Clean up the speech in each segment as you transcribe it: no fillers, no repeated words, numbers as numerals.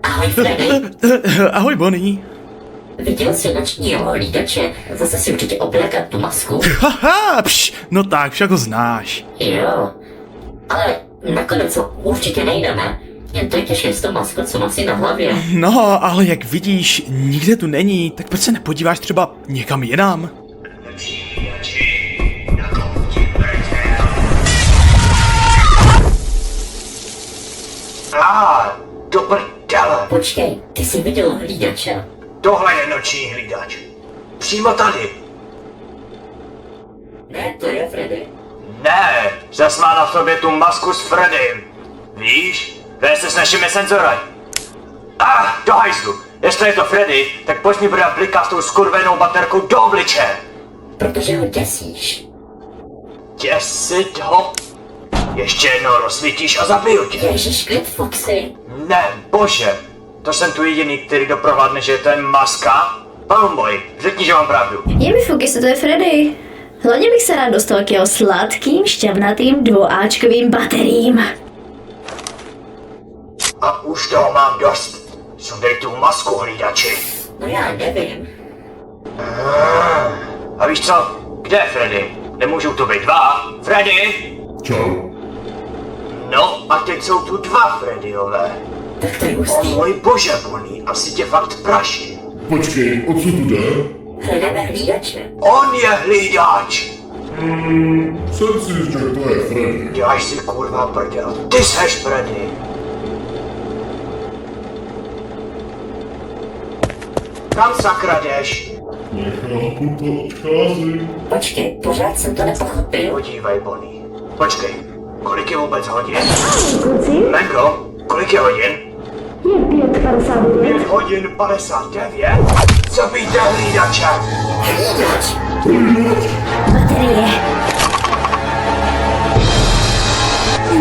Ahoj, Freddy. Ahoj, Bonnie. Viděl jsi nočního hlídače? Zase si určitě oblékat tu masku. Haha, no tak, však ho znáš. Jo. Ale nakonec ho určitě nejdeme. Jen to je těžké s tou maskou, co nosí na hlavě. No, ale jak vidíš, nikde tu není, tak proč se nepodíváš třeba někam jinam? Do prdele. Počkej, ty jsi viděl hlídače? Tohle je noční hlídač. Přímo tady. Ne, to je Freddy. Ne, zas má na sobě tu masku s Freddym. Víš? Vést se s našimi senzory. Do hajzlu. Jestli je to Freddy, tak pojď mi brát blika s tou skurvenou baterkou do obliče. Protože ho děsíš. Děsit ho? Ještě jednou rozsvítíš a zabiju tě. Ježiš, klid, Foxy. Ne, bože. To jsem tu jediný, který doprohladne, že to je maska? Panumboj, řekni, že mám pravdu. Je mi fuk, jestli to je Freddy. Hlavně bych se rád dostal k jeho sladkým, šťavnatým dvouáčkovým bateriím. A už toho mám dost. Sundej tu masku, hlídači. No já nevím. A víš co? Kde je Freddy? Nemůžou tu být dva? Freddy? Čau. No a teď jsou tu dva Freddyové. Tak to je O hustý. můj bože, Bonnie, asi tě fakt praší. Počkej, o co tu jde? Hledáme hlídače. On je hlídač. Jsem si, že to je Freddy. Děláš si kurva prdel. Ty seš Freddy. Kam sakra jdeš? Nechápu to, odcházím. Počkej, pořád jsem to nepochopil. Podívej, Bonnie. Počkej, kolik je vůbec hodin? Kluci, Mango, kolik je hodin? je 5:59. 5 hodin 59? Co víte, hlídače? Hlídač. Baterie.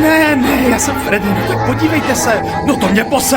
Ne, já jsem Freddy, no tak podívejte se, no to mě pose.